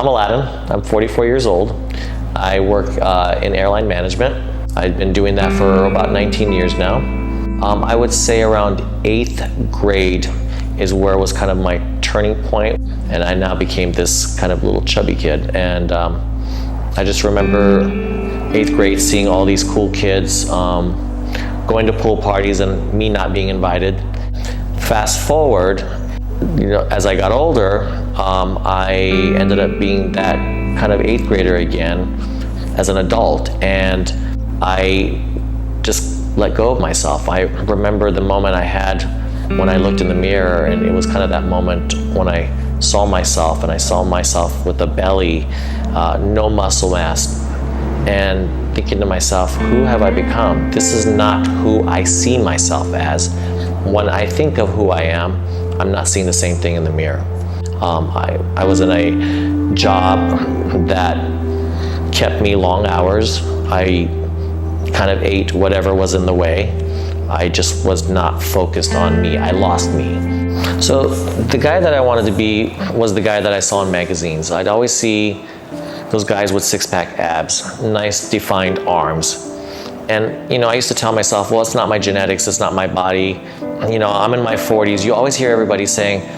I'm Aladdin. I'm 44 years old. I work in airline management. I've been doing that for about 19 years now. I would say around 8th grade is where was kind of my turning point, and I now became this kind of little chubby kid. And I just remember 8th grade seeing all these cool kids going to pool parties and me not being invited. Fast forward, as I got older, I ended up being that kind of 8th grader again as an adult, and I just let go of myself. I remember the moment I had when I looked in the mirror, and it was kind of that moment when I saw myself, and I saw myself with a belly, no muscle mass, and thinking to myself, who have I become? This is not who I see myself as. When I think of who I am, I'm not seeing the same thing in the mirror. I was in a job that kept me long hours. I kind of ate whatever was in the way. I just was not focused on me. I lost me. So the guy that I wanted to be was the guy that I saw in magazines. I'd always see those guys with six-pack abs, nice defined arms. And I used to tell myself, well, it's not my genetics, it's not my body. I'm in my 40s. You always hear everybody saying,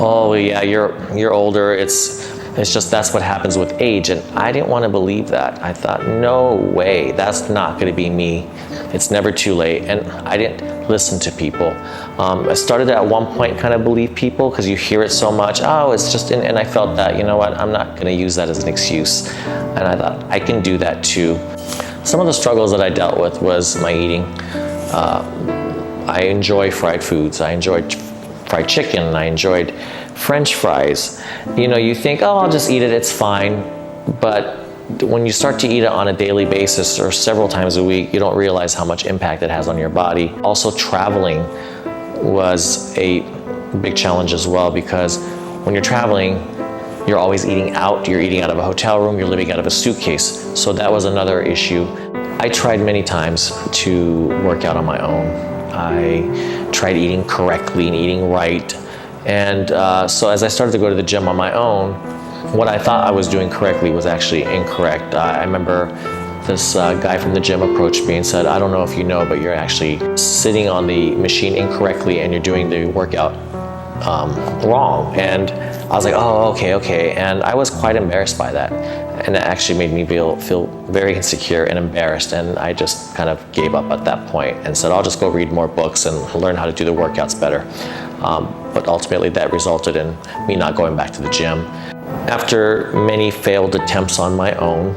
oh yeah, you're older. It's just that's what happens with age. And I didn't want to believe that. I thought, no way, that's not going to be me. It's never too late. And I didn't listen to people. I started at one point kind of believe people because you hear it so much. Oh, it's just, and I felt that, you know what, I'm not going to use that as an excuse. And I thought, I can do that too. Some of the struggles that I dealt with was my eating. I enjoy fried foods. I enjoyed fried chicken. I enjoyed French fries. You think, oh, I'll just eat it, it's fine. But when you start to eat it on a daily basis or several times a week, you don't realize how much impact it has on your body. Also, traveling was a big challenge as well, because when you're traveling, you're always eating out. You're eating out of a hotel room, you're living out of a suitcase. So that was another issue. I tried many times to work out on my own. I tried eating correctly and eating right. And so as I started to go to the gym on my own, what I thought I was doing correctly was actually incorrect. I remember this guy from the gym approached me and said, I don't know if you know, but you're actually sitting on the machine incorrectly and you're doing the workout wrong. And I was like, oh, okay. And I was quite embarrassed by that. And it actually made me feel very insecure and embarrassed. And I just kind of gave up at that point and said, I'll just go read more books and learn how to do the workouts better. But ultimately that resulted in me not going back to the gym. After many failed attempts on my own,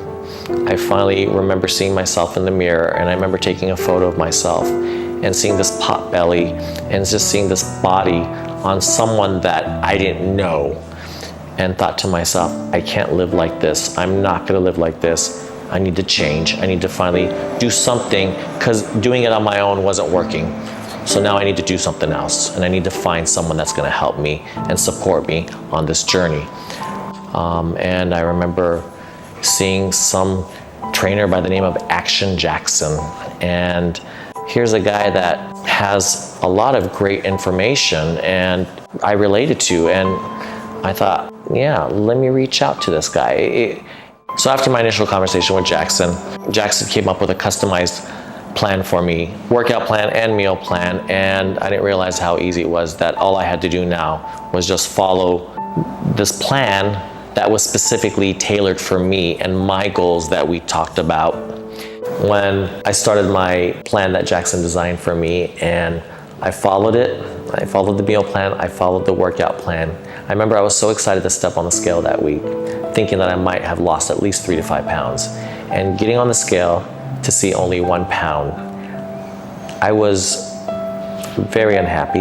I finally remember seeing myself in the mirror, and I remember taking a photo of myself and seeing this pot belly and just seeing this body on someone that I didn't know, and thought to myself, I can't live like this. I'm not gonna live like this. I need to change. I need to finally do something, because doing it on my own wasn't working. So now I need to do something else, and I need to find someone that's gonna help me and support me on this journey. And I remember seeing some trainer by the name of Action Jackson. And here's a guy that has a lot of great information and I related to, and I thought, yeah, let me reach out to this guy. So after my initial conversation with Jackson came up with a customized plan for me, workout plan and meal plan, and I didn't realize how easy it was that all I had to do now was just follow this plan that was specifically tailored for me and my goals that we talked about. When I started my plan that Jackson designed for me, and I followed it, I followed the meal plan, I followed the workout plan. I remember I was so excited to step on the scale that week, thinking that I might have lost at least 3 to 5 pounds. And getting on the scale to see only 1 pound, I was very unhappy.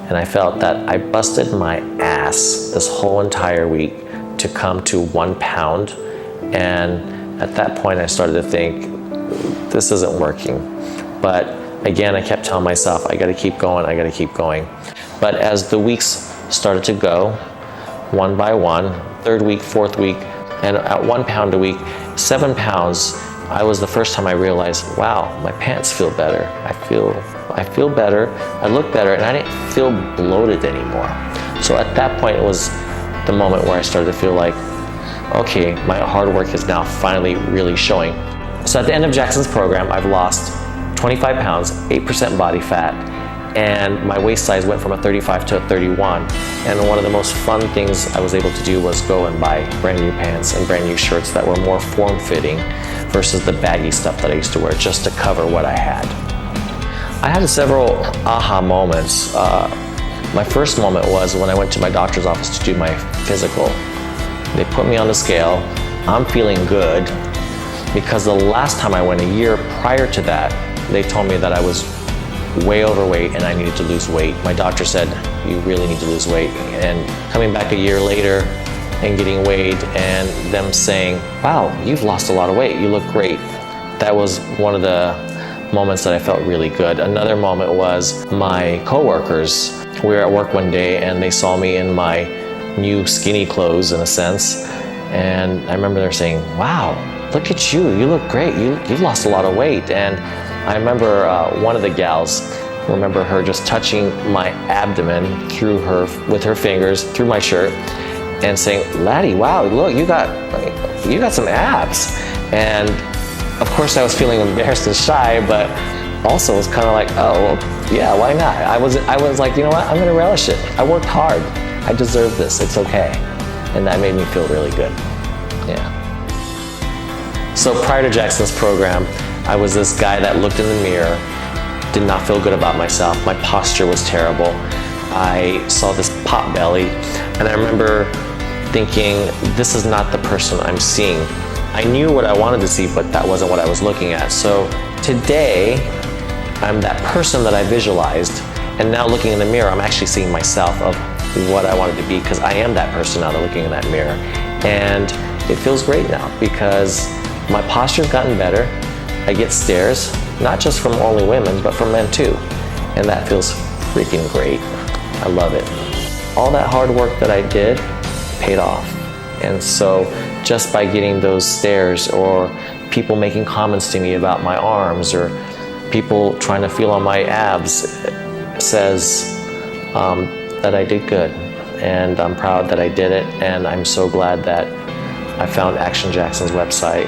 And I felt that I busted my ass this whole entire week to come to 1 pound. And at that point I started to think, this isn't working. But again, I kept telling myself, I gotta keep going. But as the weeks started to go, one by one, 3rd week, 4th week, and at 1 pound a week, 7 pounds, I was the first time I realized, wow, my pants feel better. I feel better, I look better, and I didn't feel bloated anymore. So at that point, it was the moment where I started to feel like, okay, my hard work is now finally really showing. So at the end of Jackson's program, I've lost 25 pounds, 8% body fat, and my waist size went from a 35 to a 31. And one of the most fun things I was able to do was go and buy brand new pants and brand new shirts that were more form-fitting versus the baggy stuff that I used to wear just to cover what I had. I had several aha moments. My first moment was when I went to my doctor's office to do my physical. They put me on the scale. I'm feeling good because the last time I went, a year prior to that, they told me that I was way overweight and I needed to lose weight. My doctor said, you really need to lose weight. And coming back a year later and getting weighed and them saying, wow, you've lost a lot of weight, you look great. That was one of the moments that I felt really good. Another moment was my coworkers. We were at work one day and they saw me in my new skinny clothes in a sense. And I remember they're saying, wow, look at you, you look great, you've lost a lot of weight. And I remember one of the gals, remember her just touching my abdomen with her fingers through my shirt and saying, Laddie, wow, look, you got some abs. And of course I was feeling embarrassed and shy, but also was kind of like, oh, well, yeah, why not? I was like, you know what, I'm gonna relish it. I worked hard, I deserve this, it's okay. And that made me feel really good, yeah. So prior to Jackson's program, I was this guy that looked in the mirror, did not feel good about myself. My posture was terrible. I saw this pot belly, and I remember thinking, this is not the person I'm seeing. I knew what I wanted to see, but that wasn't what I was looking at. So today, I'm that person that I visualized, and now looking in the mirror, I'm actually seeing myself of what I wanted to be, because I am that person now that looking in that mirror. And it feels great now, because my posture's gotten better. I get stares, not just from only women, but from men too. And that feels freaking great. I love it. All that hard work that I did paid off. And so just by getting those stares or people making comments to me about my arms or people trying to feel on my abs says that I did good. And I'm proud that I did it. And I'm so glad that I found Action Jackson's website